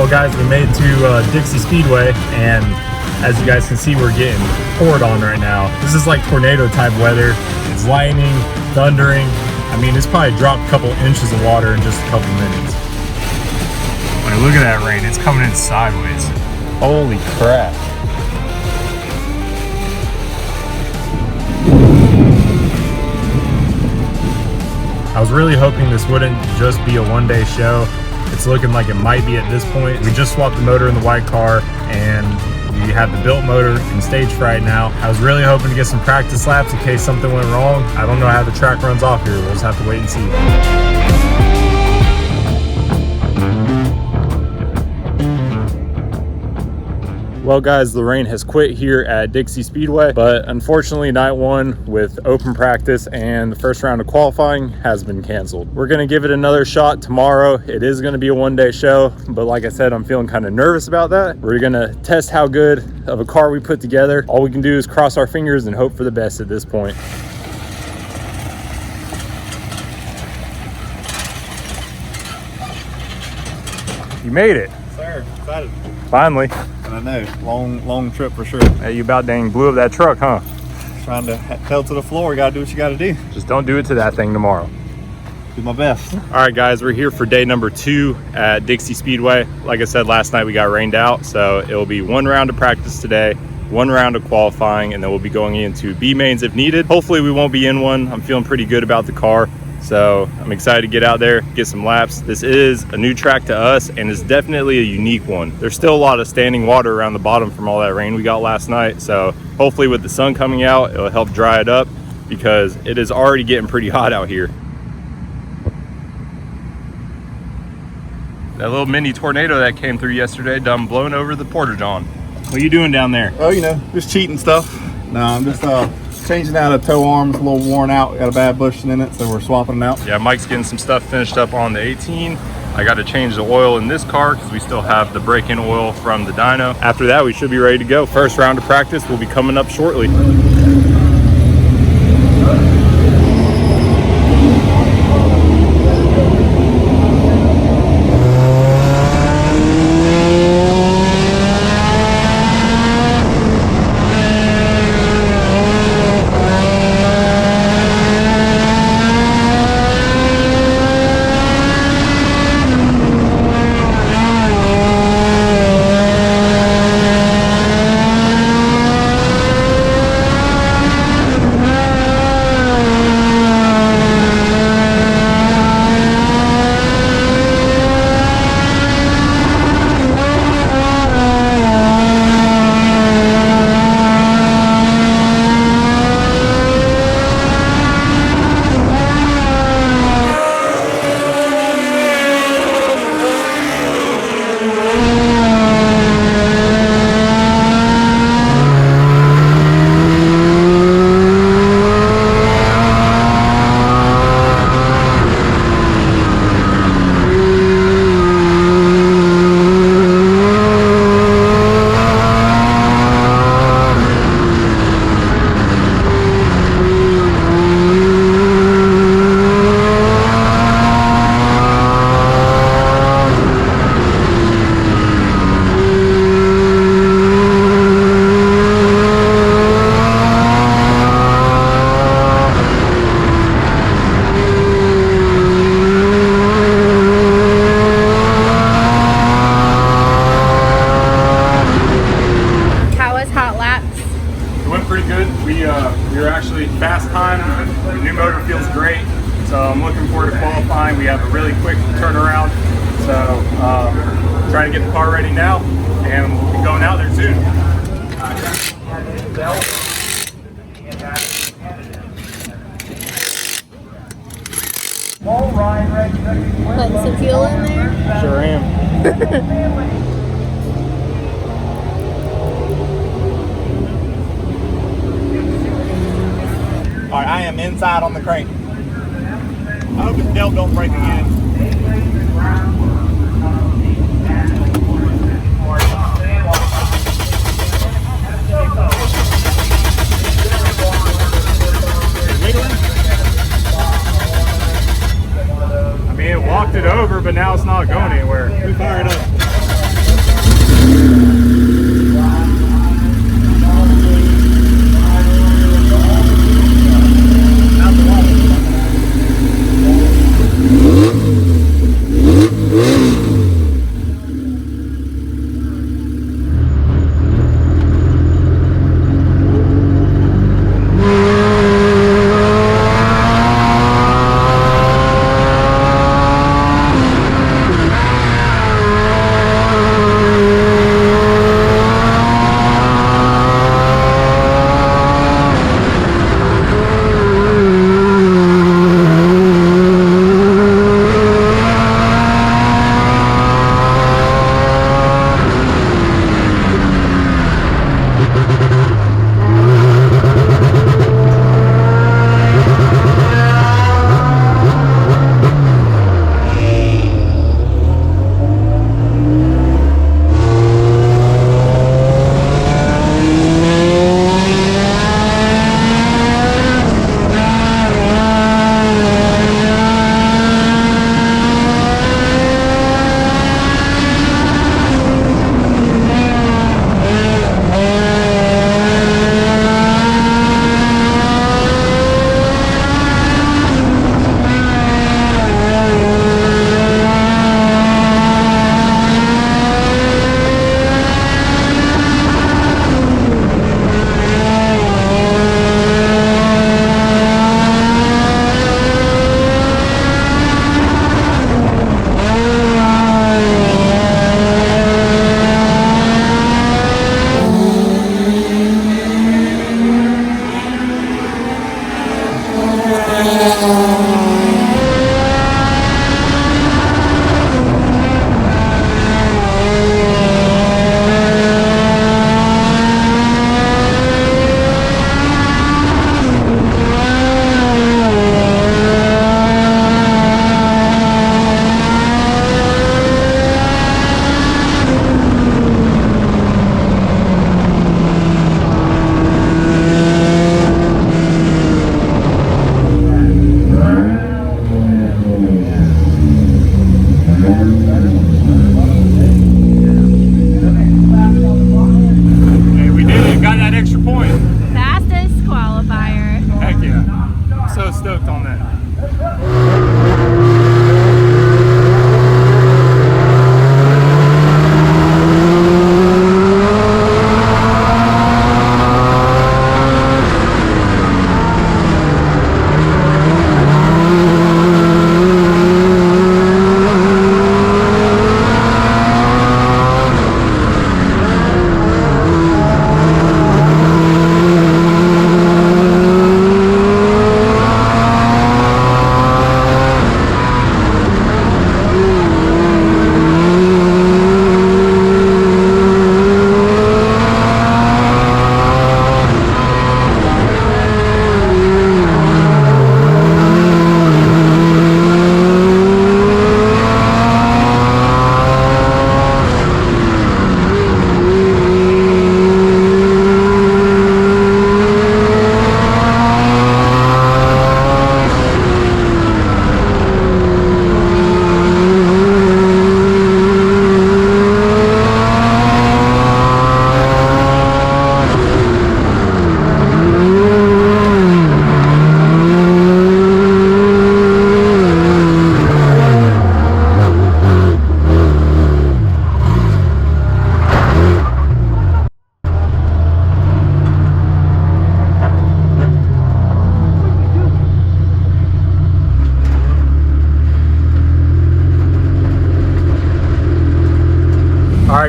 Guys, we made it to Dixie Speedway, and as you guys can see, we're getting poured on right now. This is like tornado type weather. It's lightning, thundering. I mean, it's probably dropped a couple inches of water in just a couple minutes. Like, look at that rain. It's coming in sideways. Holy crap. I was really hoping this wouldn't just be a one-day show. It's looking like it might be at this point. We just swapped the motor in the white car, and we have the built motor in stage Fright now. I was really hoping to get some practice laps in case something went wrong. I don't know how the track runs off here. We'll just have to wait and see. Well guys, the rain has quit here at Dixie Speedway, but unfortunately night one with open practice and the first round of qualifying has been canceled. We're gonna give it another shot tomorrow. It is gonna be a one-day show, but like I said, I'm feeling kind of nervous about that. We're gonna test how good of a car we put together. All we can do is cross our fingers and hope for the best at this point. You made it. Sir, excited. Finally. I know, long trip for sure. Hey, you about dang blew up that truck, huh? Trying to tell to the floor, you gotta do what you gotta do. Just don't do it to that thing tomorrow. Do my best. All right guys, we're here for day number 2 at Dixie Speedway. Like I said, last night we got rained out, so it'll be one round of practice today, one round of qualifying, and then we'll be going into B mains if needed. Hopefully we won't be in one. I'm feeling pretty good about the car. So I'm excited to get out there, get some laps. This is a new track to us, and it's definitely a unique one. There's still a lot of standing water around the bottom from all that rain we got last night. So hopefully with the sun coming out, it'll help dry it up because it is already getting pretty hot out here. That little mini tornado that came through yesterday done blown over the Porta-John. What are you doing down there? Oh, you know, just cheating stuff. No, I'm just changing out a tow arm. It's a little worn out. Got a bad bushing in it, so we're swapping it out. Yeah, Mike's getting some stuff finished up on the 18. I got to change the oil in this car because we still have the break-in oil from the dyno. After that, we should be ready to go. First round of practice will be coming up shortly. It went pretty good. We were actually fast time. The new motor feels great, so I'm looking forward to qualifying. We have a really quick turnaround, so trying to get the car ready now, and we'll be going out there soon. Putting some fuel in there? Sure am. All right, I am inside on the crank. I hope his belt don't break again. I mean, it walked it over, but now it's not going anywhere. We fire it up.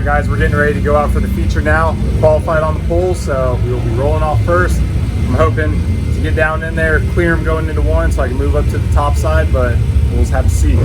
guys, we're getting ready to go out for the feature now. We're qualified on the pole, so we will be rolling off first. I'm hoping to get down in there, clear them going into one so I can move up to the top side, but we'll just have to see.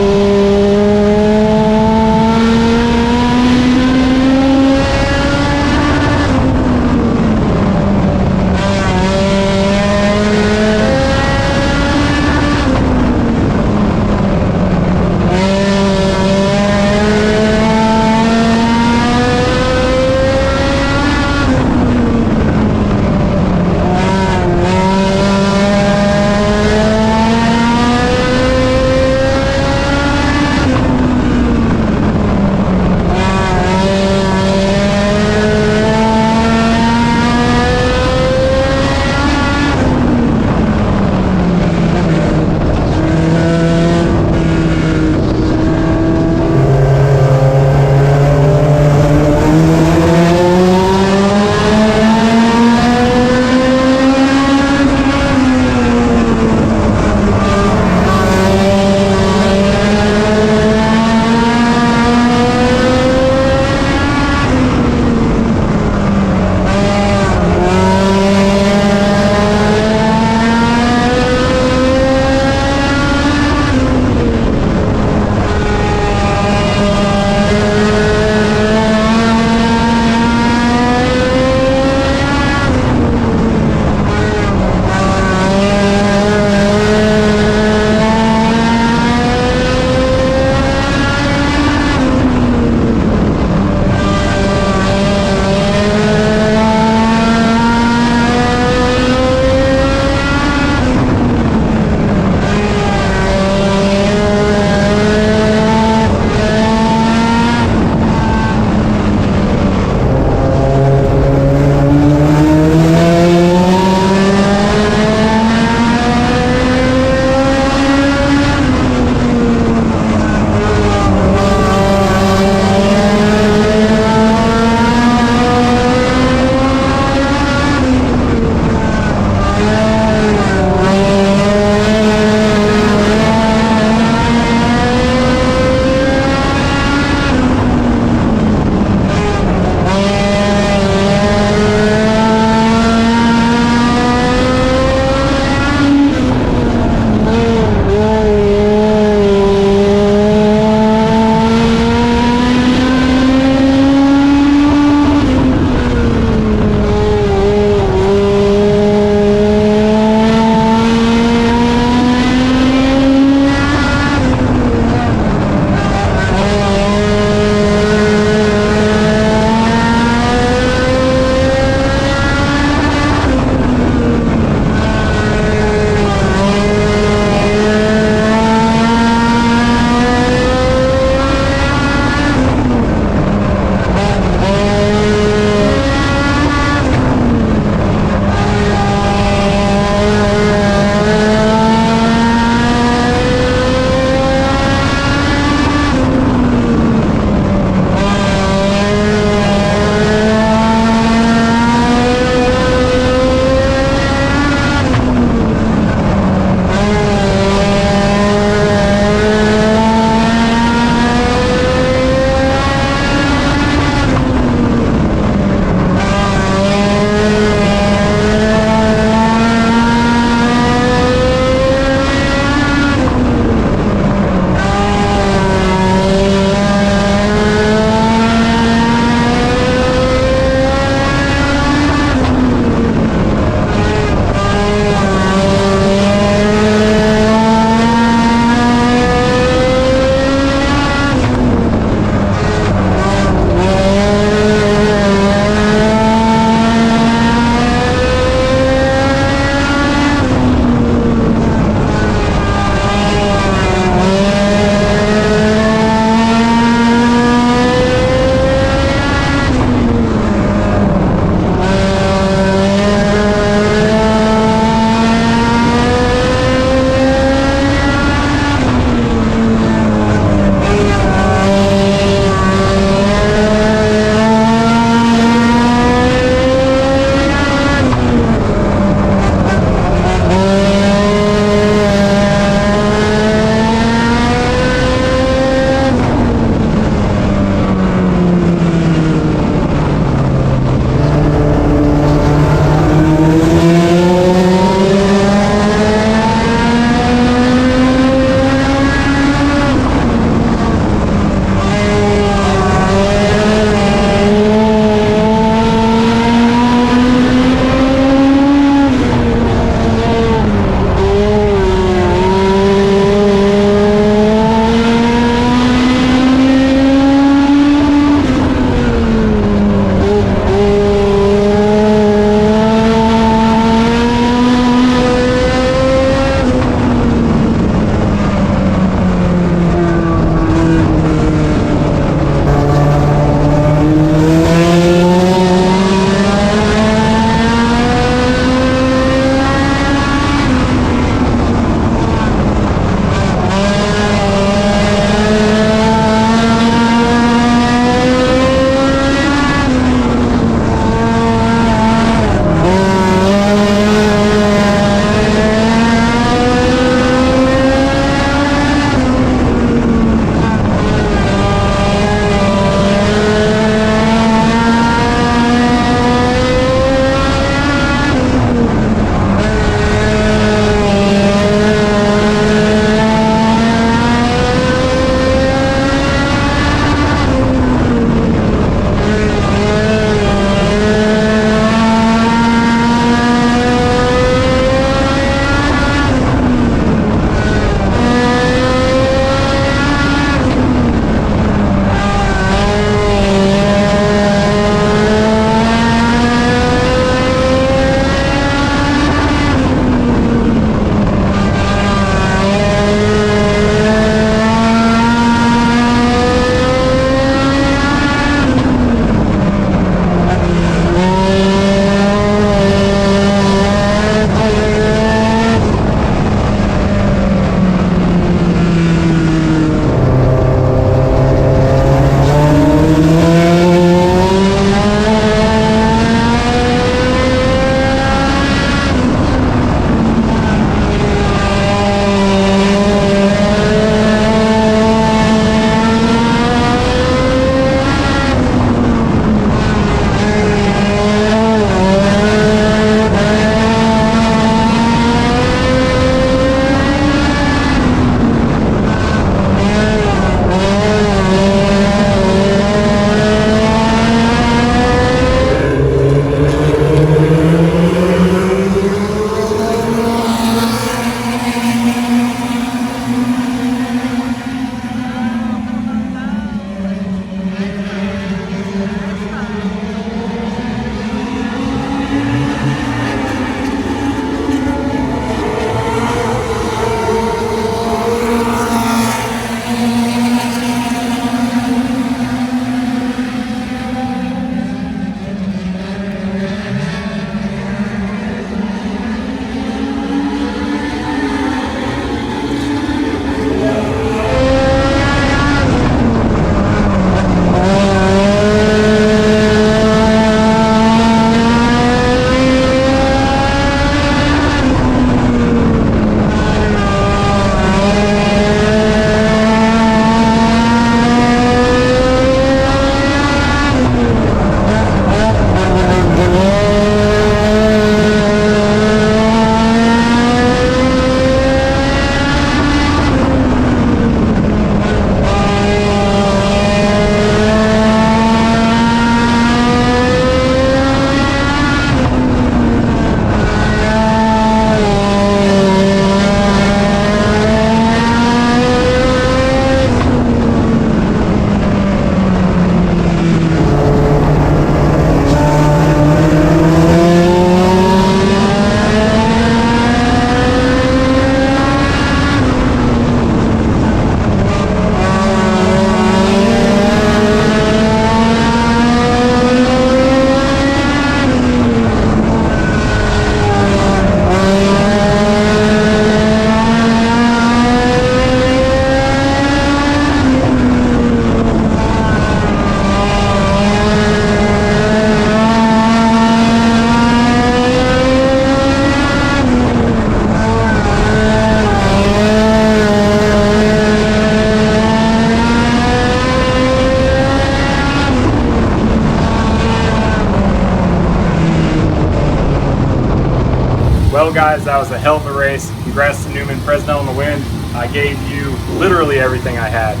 Well guys, that was a hell of a race. Congrats to Newman Fresnel on the win. I gave you literally everything I had.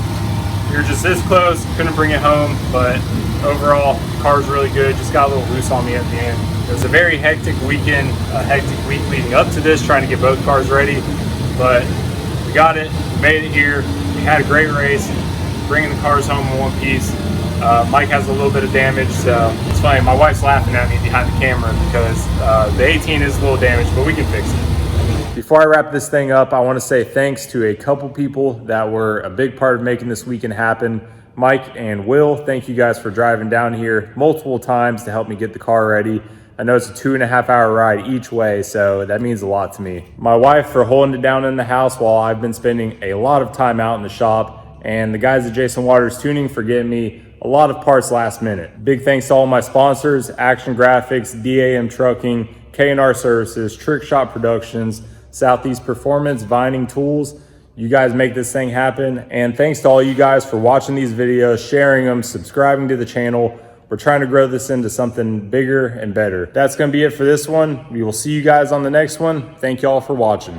We were just this close, couldn't bring it home, but overall, the car's really good. Just got a little loose on me at the end. It was a very hectic weekend, a hectic week leading up to this, trying to get both cars ready, but we got it, we made it here. We had a great race, bringing the cars home in one piece. Mike has a little bit of damage, so it's funny. My wife's laughing at me behind the camera because the 18 is a little damaged, but we can fix it. Before I wrap this thing up, I want to say thanks to a couple people that were a big part of making this weekend happen. Mike and Will, thank you guys for driving down here multiple times to help me get the car ready. I know it's a 2.5 hour ride each way, so that means a lot to me. My wife for holding it down in the house while I've been spending a lot of time out in the shop, and the guys at Jason Waters Tuning for getting me a lot of parts last minute. Big thanks to all my sponsors, Action Graphix, DAM Trucking, K&R Services, Trikshot Productions, Southeast Performance, Vining Tools. You guys make this thing happen. And thanks to all you guys for watching these videos, sharing them, subscribing to the channel. We're trying to grow this into something bigger and better. That's gonna be it for this one. We will see you guys on the next one. Thank you all for watching.